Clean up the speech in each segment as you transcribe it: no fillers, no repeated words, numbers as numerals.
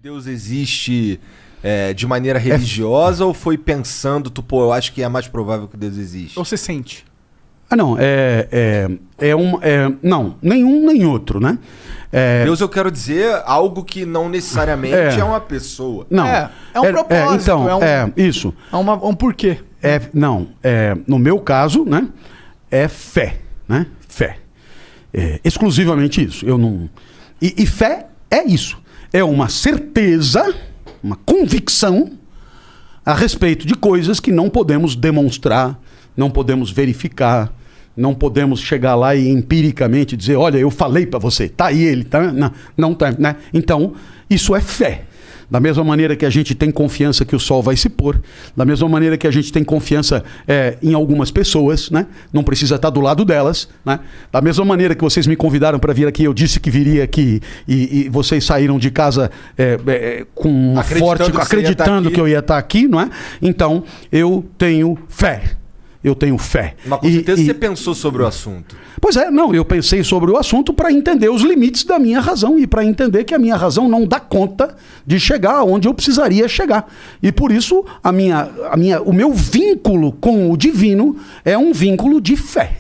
Deus existe de maneira religiosa ou foi pensando, eu acho que é mais provável que Deus existe? Ou você sente? Não, não, nenhum nem outro, né? Deus, eu quero dizer algo que não necessariamente é uma pessoa. Não. É um propósito. Isso. É um porquê. No meu caso, né? É fé, né? Fé. Exclusivamente isso. Eu não... E fé é isso. É uma certeza, uma convicção a respeito de coisas que não podemos demonstrar, não podemos verificar, não podemos chegar lá e empiricamente dizer, olha, eu falei para você, tá aí ele, tá? Não tá, né? Então, isso é fé. Da mesma maneira que a gente tem confiança que o sol vai se pôr, da mesma maneira que a gente tem confiança em algumas pessoas, né? Não precisa estar do lado delas, né? Da mesma maneira que vocês me convidaram para vir aqui, eu disse que viria aqui e vocês saíram de casa com uma acreditando que eu ia estar aqui, não é? Então, eu tenho fé. Eu tenho fé. Mas com certeza você pensou sobre o assunto. Pois é, não, eu pensei sobre o assunto para entender os limites da minha razão e para entender que a minha razão não dá conta de chegar onde eu precisaria chegar. E por isso o meu vínculo com o divino é um vínculo de fé.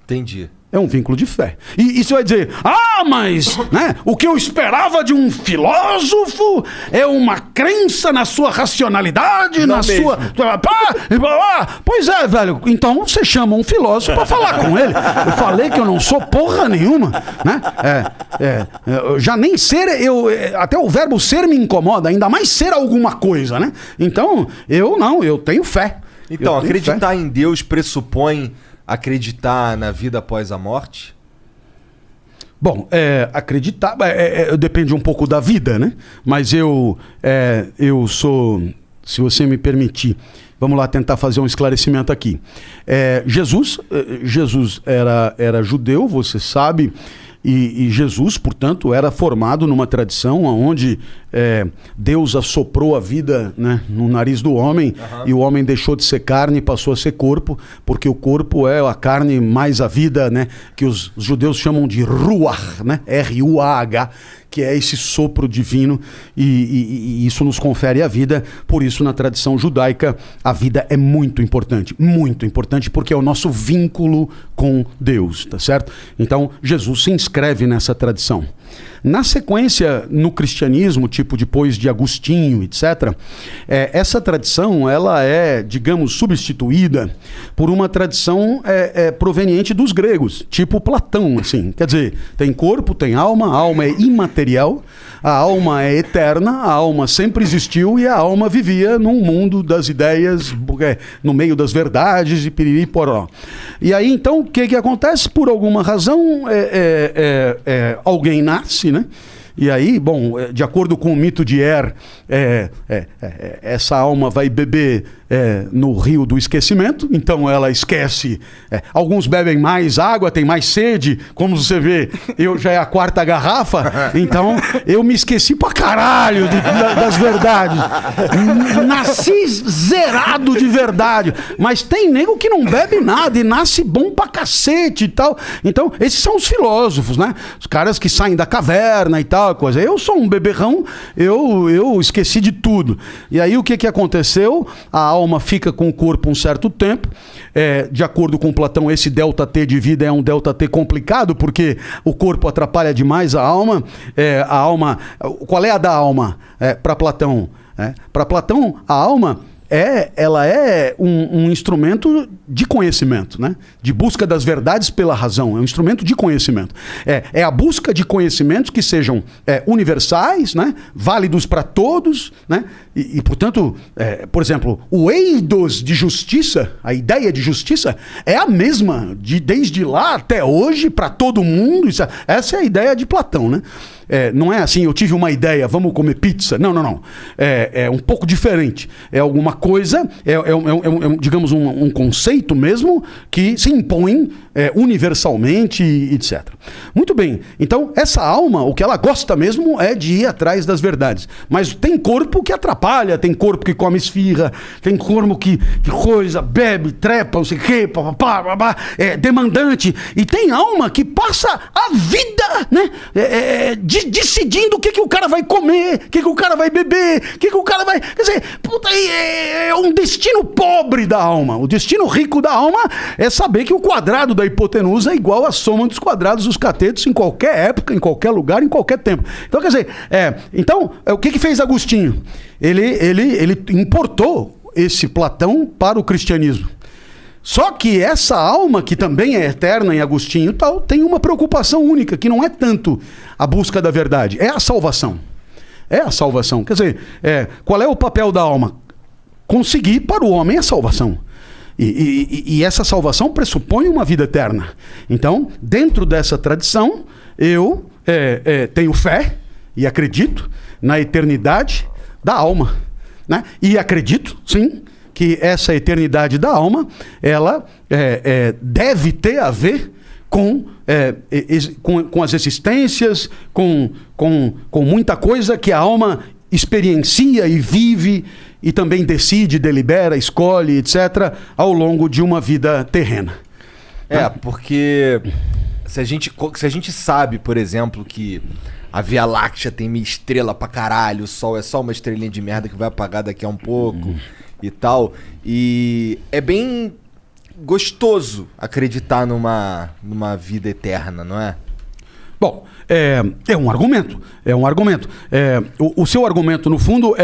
Entendi. É um vínculo de fé. E você vai dizer, mas né, o que eu esperava de um filósofo é uma crença na sua racionalidade, não na mesmo. sua... Pois é, velho. Então você chama um filósofo para falar com ele. Eu falei que eu não sou porra nenhuma. Né? Já nem ser... até o verbo ser me incomoda, ainda mais ser alguma coisa. Né? Então, eu tenho fé. Então, acreditar em Deus pressupõe acreditar na vida após a morte? Bom, acreditar depende um pouco da vida, né? Mas eu sou, se você me permitir, vamos lá tentar fazer um esclarecimento aqui. Jesus era judeu, você sabe, e Jesus, portanto, era formado numa tradição onde Deus assoprou a vida, né, no nariz do homem, e o homem deixou de ser carne e passou a ser corpo, porque o corpo é a carne mais a vida, né, que os judeus chamam de ruach, né, R-U-A-H, que é esse sopro divino, e isso nos confere a vida. Por isso, na tradição judaica, a vida é muito importante, porque é o nosso vínculo com Deus, tá certo? Então, Jesus se inscreve nessa tradição. Na sequência, no cristianismo, tipo depois de Agostinho, etc., essa tradição ela é, digamos, substituída por uma tradição proveniente dos gregos, tipo Platão, assim. Quer dizer, tem corpo, tem alma, a alma é imaterial, a alma é eterna, a alma sempre existiu e a alma vivia num mundo das ideias, no meio das verdades e piriri poró. E aí, então, o que acontece? Por alguma razão, alguém nasce, né? E aí, bom, de acordo com o mito de essa alma vai beber no rio do esquecimento, então ela esquece. Alguns bebem mais água, tem mais sede, como você vê, eu já é a 4ª garrafa, então eu me esqueci pra caralho das verdades. Nasci zerado de verdade, mas tem nego que não bebe nada e nasce bom pra cacete e tal. Então, esses são os filósofos, né? Os caras que saem da caverna e tal, coisa. Eu sou um beberrão, eu esqueci de tudo. E aí o que aconteceu? A alma fica com o corpo um certo tempo. De acordo com Platão, esse delta T de vida é um delta T complicado, porque o corpo atrapalha demais a alma. Qual é a da alma para Platão? Para Platão, a alma ela é um instrumento de conhecimento, né? De busca das verdades pela razão. É um instrumento de conhecimento. É a busca de conhecimentos que sejam universais, né? Válidos para todos, né? E portanto, por exemplo, o eidos de justiça, a ideia de justiça, é a mesma desde lá até hoje para todo mundo. Essa é a ideia de Platão, né? Não é assim, eu tive uma ideia, vamos comer pizza. Não. É um pouco diferente. É alguma coisa, digamos, um conceito mesmo que se impõe universalmente, etc. Muito bem. Então, essa alma, o que ela gosta mesmo é de ir atrás das verdades. Mas tem corpo que atrapalha, tem corpo que come esfirra, tem corpo que coisa, bebe, trepa, não sei o quê, papapá, é demandante. E tem alma que passa a vida, né, decidindo o que o cara vai comer, o que o cara vai beber, o que o cara vai... Quer dizer, puta, é um destino pobre da alma. O destino rico da alma é saber que o quadrado da hipotenusa é igual à soma dos quadrados dos catetos em qualquer época, em qualquer lugar, em qualquer tempo. Então, quer dizer, o que fez Agostinho? Ele importou esse Platão para o cristianismo. Só que essa alma, que também é eterna em Agostinho e tal, tem uma preocupação única, que não é tanto a busca da verdade, é a salvação. É a salvação. Quer dizer, qual é o papel da alma? Conseguir para o homem a salvação. E essa salvação pressupõe uma vida eterna. Então, dentro dessa tradição, eu tenho fé e acredito na eternidade da alma, né? E acredito, sim, que essa eternidade da alma, ela deve ter a ver com as existências, com muita coisa que a alma experiencia e vive e também decide, delibera, escolhe, etc., ao longo de uma vida terrena. Porque se a gente sabe, por exemplo, que a Via Láctea tem meia estrela pra caralho, o Sol é só uma estrelinha de merda que vai apagar daqui a um pouco e tal, e é bem gostoso acreditar numa vida eterna, não é? Bom, é um argumento. O seu argumento, no fundo,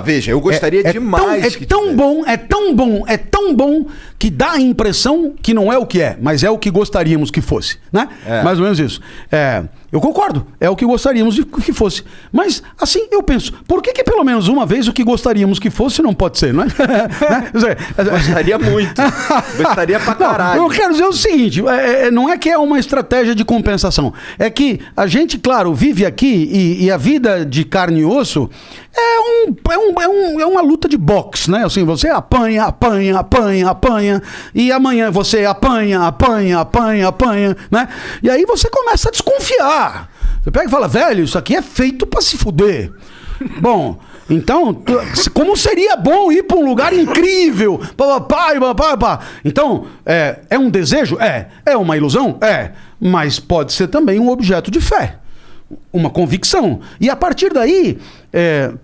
veja, eu gostaria demais. É tão bom que dá a impressão que não é o que é, mas é o que gostaríamos que fosse, né? Mais ou menos isso. Eu concordo, é o que gostaríamos que fosse. Mas, assim, eu penso, por que pelo menos uma vez o que gostaríamos que fosse não pode ser, não é? Gostaria muito. Gostaria pra caralho. Não, eu quero dizer o seguinte, não é que é uma estratégia de compensação. É que a gente, claro, vive aqui e a vida de carne e osso é uma luta de boxe, né? Assim, você apanha, e amanhã você apanha, né? E aí você começa a desconfiar. Você pega e fala, velho, isso aqui é feito pra se fuder. Bom, então, como seria bom ir pra um lugar incrível? Então, é um desejo? É uma ilusão? Mas pode ser também um objeto de fé. Uma convicção. E a partir daí,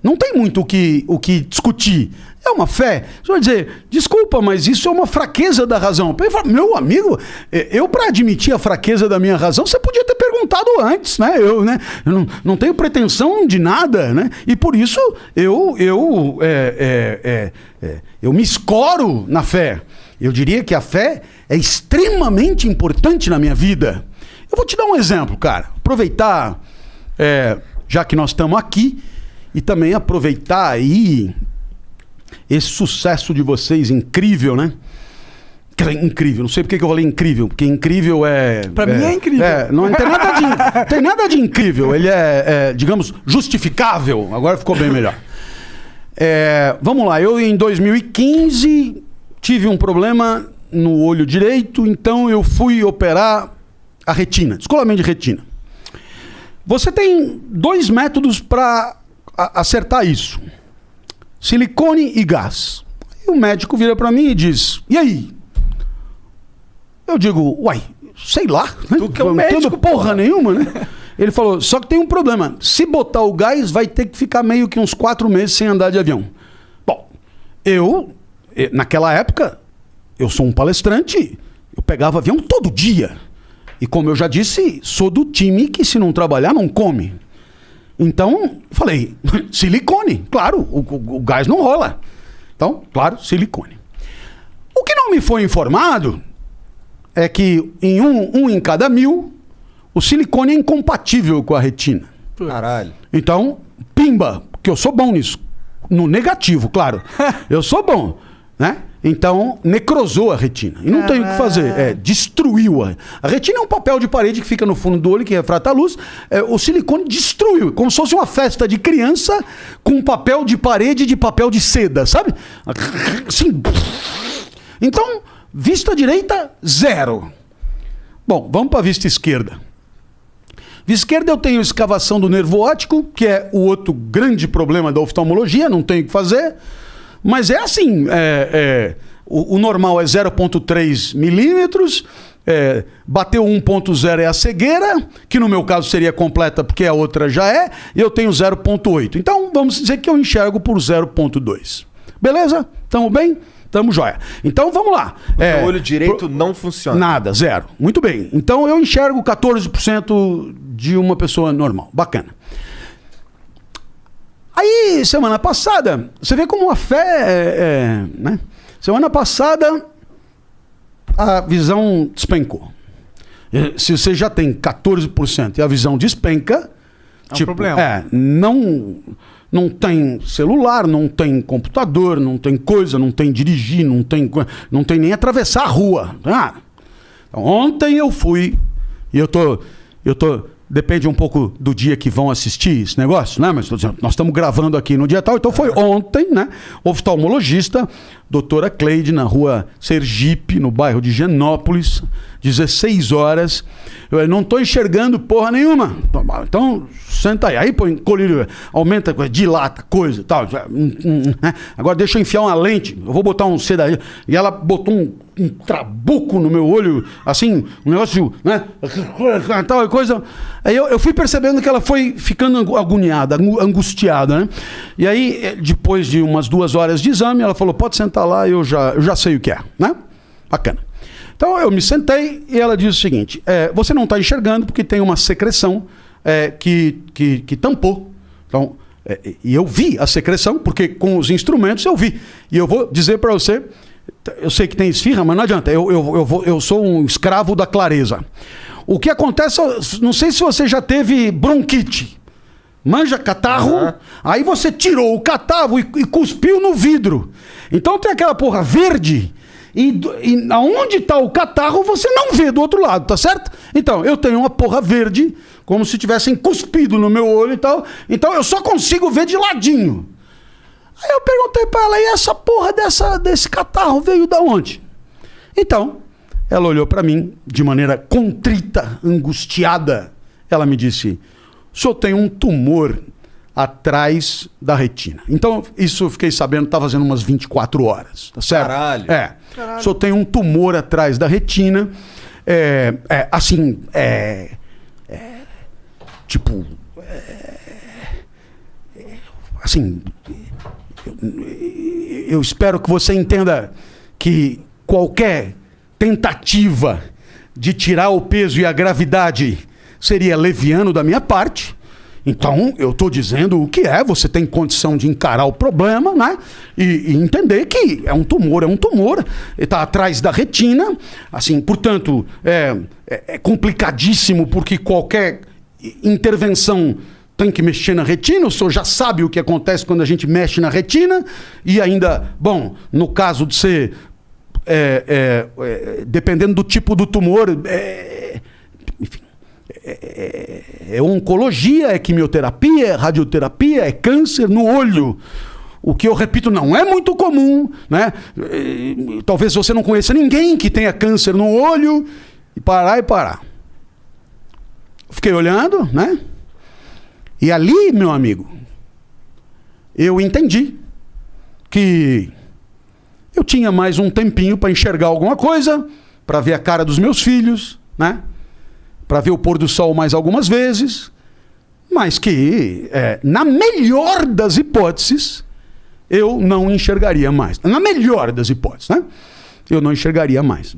não tem muito o que discutir. É uma fé. Você vai dizer, desculpa, mas isso é uma fraqueza da razão. Eu falo, meu amigo, para admitir a fraqueza da minha razão, você podia ter perguntado antes, né? Eu não tenho pretensão de nada, né? E por isso eu me escoro na fé. Eu diria que a fé é extremamente importante na minha vida. Eu vou te dar um exemplo, cara. Aproveitar, já que nós estamos aqui, e também aproveitar aí esse sucesso de vocês incrível, né? Incrível, não sei porque que eu falei incrível, porque incrível Pra mim é incrível. Não tem nada de incrível, ele digamos, justificável. Agora ficou bem melhor. Vamos lá, eu em 2015 tive um problema no olho direito, então eu fui operar a retina, descolamento de retina. Você tem 2 métodos para acertar isso: silicone e gás. E o médico vira para mim e diz, e aí? Eu digo, uai, sei lá, né? Tu que é um médico, porra nenhuma, né? Ele falou, só que tem um problema, se botar o gás vai ter que ficar meio que uns 4 meses sem andar de avião. Bom, naquela época, eu sou um palestrante, eu pegava avião todo dia. E como eu já disse, sou do time que se não trabalhar não come. Então, falei, silicone, claro, o gás não rola. Então, claro, silicone. O que não me foi informado é que em um em cada 1000, o silicone é incompatível com a retina. Caralho. Então, pimba, porque eu sou bom nisso. No negativo, claro. Eu sou bom, né? Então, necrosou a retina. E não tem o que fazer. Destruiu. A retina é um papel de parede que fica no fundo do olho, que refrata a luz. O silicone destruiu. Como se fosse uma festa de criança com papel de parede de papel de seda, sabe? Assim. Então, vista direita, 0. Bom, vamos para a vista esquerda. Vista esquerda eu tenho escavação do nervo óptico, que é o outro grande problema da oftalmologia, não tem o que fazer. Mas é assim, o normal é 0,3 milímetros, bateu 1,0 é a cegueira, que no meu caso seria completa porque a outra já é, e eu tenho 0,8. Então vamos dizer que eu enxergo por 0,2. Beleza? Tamo bem? Tamo jóia. Então vamos lá. O olho direito não funciona. Nada, zero. Muito bem. Então eu enxergo 14% de uma pessoa normal. Bacana. Aí, semana passada, você vê como a fé né? Semana passada, a visão despencou. Se você já tem 14% e a visão despenca... É um problema. Não tem celular, não tem computador, não tem coisa, não tem dirigir, não tem nem atravessar a rua. Então, ontem eu fui, e eu tô... Depende um pouco do dia que vão assistir esse negócio, né? Mas nós estamos gravando aqui no dia tal, então foi ontem, né? Oftalmologista, doutora Cleide, na rua Sergipe, no bairro de Genópolis, 16 horas. Eu não estou enxergando porra nenhuma. Então, senta aí. Aí põe colírio, aumenta, dilata, coisa e tal. Agora deixa eu enfiar uma lente, eu vou botar um CDI. E ela botou um trabuco no meu olho, assim, um negócio, né? Tal coisa. Aí eu fui percebendo que ela foi ficando agoniada, angustiada, né? E aí, depois de umas 2 horas de exame, ela falou, pode sentar lá, eu já sei o que é, né? Bacana. Então eu me sentei e ela disse o seguinte, você não está enxergando porque tem uma secreção que tampou. Então, e eu vi a secreção, porque com os instrumentos eu vi. E eu vou dizer para você, eu sei que tem esfirra, mas não adianta, eu sou um escravo da clareza. O que acontece, não sei se você já teve bronquite. Manja catarro, aí você tirou o catarro e cuspiu no vidro. Então tem aquela porra verde... E aonde está o catarro, você não vê do outro lado, tá certo? Então, eu tenho uma porra verde, como se tivessem cuspido no meu olho e tal. Então, eu só consigo ver de ladinho. Aí eu perguntei para ela, e essa porra desse catarro veio da onde? Então, ela olhou para mim de maneira contrita, angustiada. Ela me disse, o senhor tem um tumor atrás da retina. Então, isso eu fiquei sabendo, tá fazendo umas 24 horas, tá certo? Caralho. O senhor tem um tumor atrás da retina, eu espero que você entenda que qualquer tentativa de tirar o peso e a gravidade seria leviano da minha parte. Então, eu estou dizendo o que você tem condição de encarar o problema, né? E entender que é um tumor, está atrás da retina, assim, portanto, é complicadíssimo porque qualquer intervenção tem que mexer na retina, o senhor já sabe o que acontece quando a gente mexe na retina, e ainda, bom, no caso de ser, dependendo do tipo do tumor, enfim, é oncologia, é quimioterapia, é radioterapia, é câncer no olho. O que eu repito, não é muito comum, né? Talvez você não conheça ninguém que tenha câncer no olho, e parar. Fiquei olhando, né? E ali, meu amigo, eu entendi que eu tinha mais um tempinho para enxergar alguma coisa, para ver a cara dos meus filhos, né? Para ver o pôr do sol mais algumas vezes, mas que, na melhor das hipóteses, eu não enxergaria mais. Na melhor das hipóteses, né? Eu não enxergaria mais.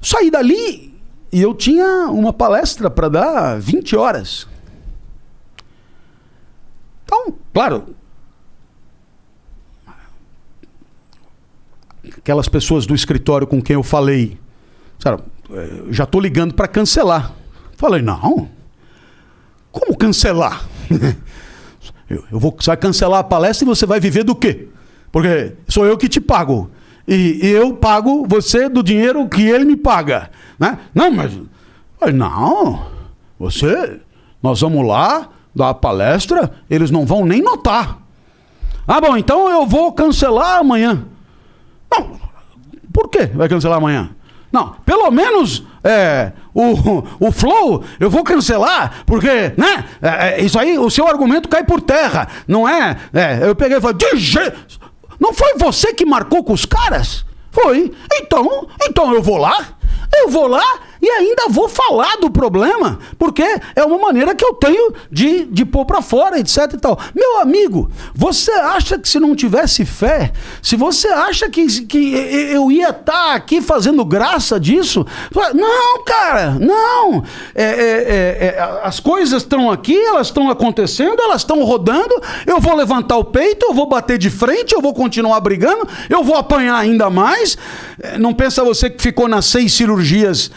Saí dali e eu tinha uma palestra para dar 20 horas. Então, claro, aquelas pessoas do escritório com quem eu falei, sabe, já estou ligando para cancelar. Falei, não, como cancelar? Você vai cancelar a palestra e você vai viver do quê? Porque sou eu que te pago. E eu pago você do dinheiro que ele me paga, né? Não, mas... Não, nós vamos lá dar a palestra, eles não vão nem notar. Ah, bom, então eu vou cancelar amanhã. Não, por quê vai cancelar amanhã? Não, pelo menos o Flow eu vou cancelar, porque, né? Isso aí, o seu argumento cai por terra. Não é? Eu peguei e falei, não foi você que marcou com os caras? Foi. Então eu vou lá e ainda vou falar do problema, porque é uma maneira que eu tenho de pôr pra fora, etc e tal. Meu amigo, você acha que se não tivesse fé, se você acha que eu ia estar aqui fazendo graça disso? Não, cara, não. As coisas estão aqui, elas estão acontecendo, elas estão rodando, eu vou levantar o peito, eu vou bater de frente, eu vou continuar brigando, eu vou apanhar ainda mais. Não pensa você que ficou nas 6 cirurgias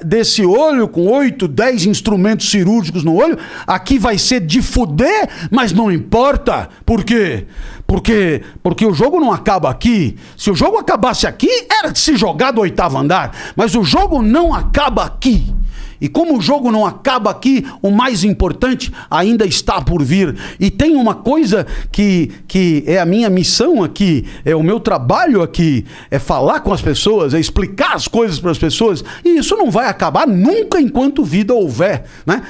desse olho, com 8, 10 instrumentos cirúrgicos no olho, aqui vai ser de fuder, mas não importa. Por quê? Porque o jogo não acaba aqui. Se o jogo acabasse aqui, era de se jogar do 8º andar. Mas o jogo não acaba aqui. E como o jogo não acaba aqui, o mais importante ainda está por vir. E tem uma coisa que é a minha missão aqui, é o meu trabalho aqui, é falar com as pessoas, é explicar as coisas para as pessoas. E isso não vai acabar nunca enquanto vida houver, né?